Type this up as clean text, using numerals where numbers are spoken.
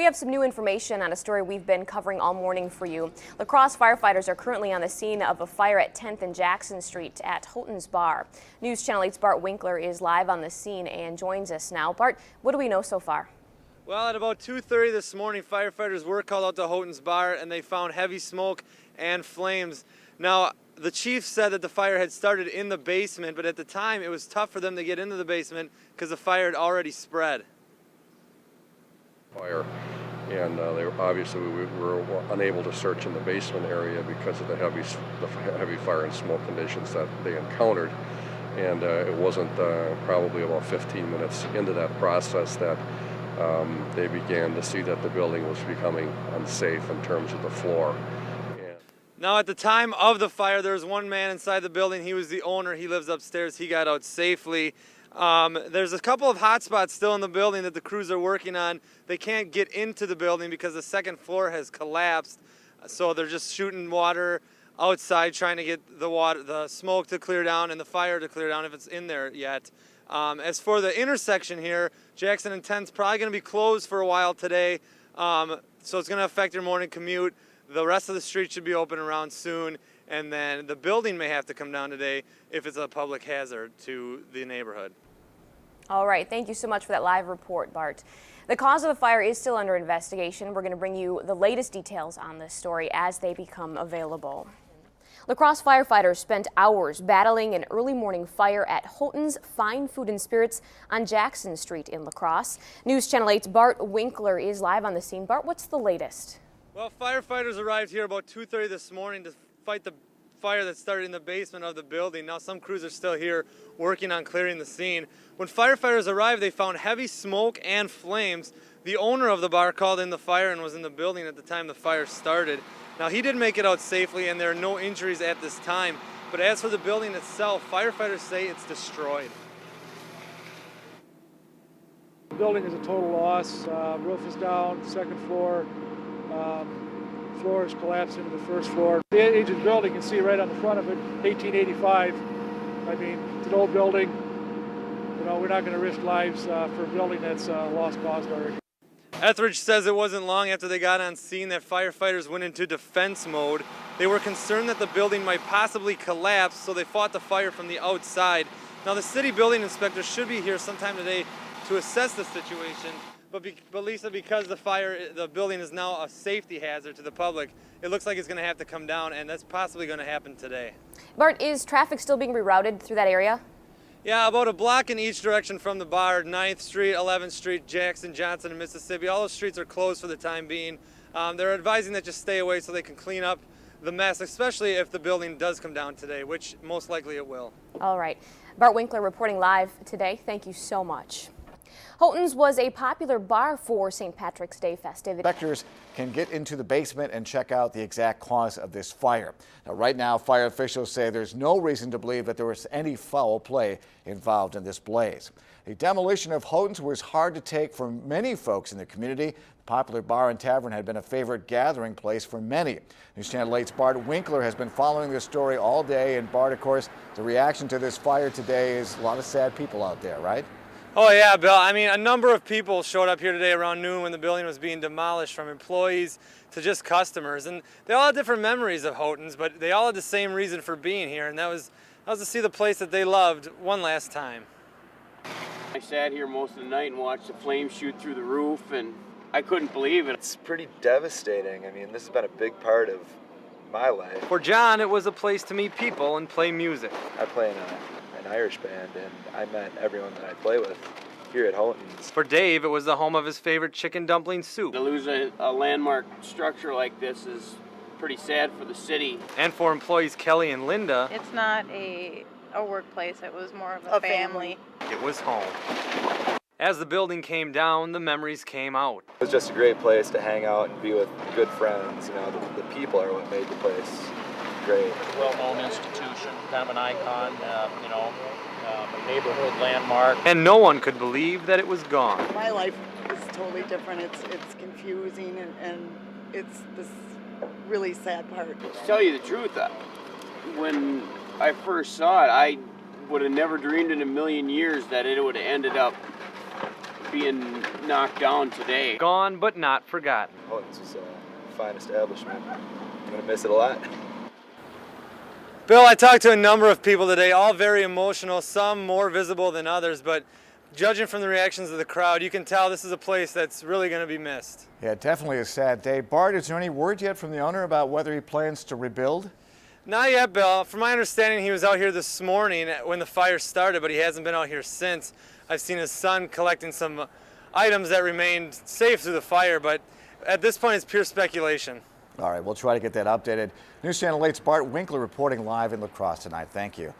We have some new information on a story we've been covering all morning for you. La Crosse firefighters are currently on the scene of a fire at 10th and Jackson Street at Houghton's Bar. News Channel 8's Bart Winkler is live on the scene and joins us now. Bart, what do we know so far? Well, at about 2:30 this morning, firefighters were called out to Houghton's Bar and they found heavy smoke and flames. Now, the chief said that the fire had started in the basement, but at the time it was tough for them to get into the basement because the fire had already spread. Fire, and obviously we were unable to search in the basement area because of the heavy fire and smoke conditions that they encountered. And it wasn't probably about 15 minutes into that process that they began to see that the building was becoming unsafe in terms of the floor. Now, at the time of the fire, there was one man inside the building. He was the owner. He lives upstairs. He got out safely. There's a couple of hot spots still in the building that the crews are working on. They can't get into the building because the second floor has collapsed. So they're just shooting water outside, trying to get the smoke to clear down and the fire to clear down if it's in there yet. As for the intersection here, Jackson and 10th is probably going to be closed for a while today. So it's going to affect your morning commute. The rest of the street should be open around soon. And then the building may have to come down today if it's a public hazard to the neighborhood. All right, thank you so much for that live report, Bart. The cause of the fire is still under investigation. We're going to bring you the latest details on this story as they become available. La Crosse firefighters spent hours battling an early morning fire at Houghton's Fine Food and Spirits on Jackson Street in La Crosse. News Channel 8's Bart Winkler is live on the scene. Bart, what's the latest? Well, firefighters arrived here about 2:30 this morning to fight the fire that started in the basement of the building. Now some crews are still here working on clearing the scene. When firefighters arrived, they found heavy smoke and flames. The owner of the bar called in the fire and was in the building at the time the fire started. Now he did make it out safely and there are no injuries at this time. But as for the building itself, firefighters say it's destroyed. The building is a total loss. Roof is down, second floor. Floor is collapsed into the first floor. The age of the building, you can see right on the front of it, 1885. I mean, it's an old building. You know, we're not going to risk lives for a building that's lost cause already. Etheridge says it wasn't long after they got on scene that firefighters went into defense mode. They were concerned that the building might possibly collapse, so they fought the fire from the outside. Now, the city building inspector should be here sometime today to assess the situation. But Lisa, because the building is now a safety hazard to the public, it looks like it's going to have to come down, and that's possibly going to happen today. Bart, is traffic still being rerouted through that area? Yeah, about a block in each direction from the bar. 9th Street, 11th Street, Jackson, Johnson, and Mississippi. All those streets are closed for the time being. They're advising that just stay away so they can clean up the mess, especially if the building does come down today, which most likely it will. All right. Bart Winkler reporting live today. Thank you so much. Houghton's was a popular bar for St. Patrick's Day festivities. Inspectors can get into the basement and check out the exact cause of this fire. Now, right now, fire officials say there's no reason to believe that there was any foul play involved in this blaze. The demolition of Houghton's was hard to take for many folks in the community. The popular bar and tavern had been a favorite gathering place for many. News Channel 8's Bart Winkler has been following this story all day. And Bart, of course, the reaction to this fire today is a lot of sad people out there, right? Oh yeah, Bill. I mean, a number of people showed up here today around noon when the building was being demolished, from employees to just customers. And they all had different memories of Houghton's, but they all had the same reason for being here, and that was to see the place that they loved one last time. I sat here most of the night and watched the flames shoot through the roof, and I couldn't believe it. It's pretty devastating. I mean, this has been a big part of my life. For John, it was a place to meet people and play music. I play in an Irish band, and I met everyone that I play with here at Houghton's. For Dave, it was the home of his favorite chicken dumpling soup. To lose a landmark structure like this is pretty sad for the city. And for employees Kelly and Linda, it's not a workplace, it was more of a family. It was home. As the building came down, the memories came out. It was just a great place to hang out and be with good friends. You know, the people are what made the place great. It's a well-known institution, kind of an icon, a neighborhood landmark. And no one could believe that it was gone. My life is totally different. It's confusing and it's this really sad part. To tell you the truth, when I first saw it, I would have never dreamed in a million years that it would have ended up being knocked down today. Gone but not forgotten. Houghton's is a fine establishment. I'm going to miss it a lot. Bill, I talked to a number of people today, all very emotional, some more visible than others, but judging from the reactions of the crowd, you can tell this is a place that's really going to be missed. Yeah, definitely a sad day. Bart, is there any word yet from the owner about whether he plans to rebuild? Not yet, Bill. From my understanding, he was out here this morning when the fire started, but he hasn't been out here since. I've seen his son collecting some items that remained safe through the fire, but at this point, it's pure speculation. All right, we'll try to get that updated. News Channel 8's Bart Winkler reporting live in La Crosse tonight. Thank you.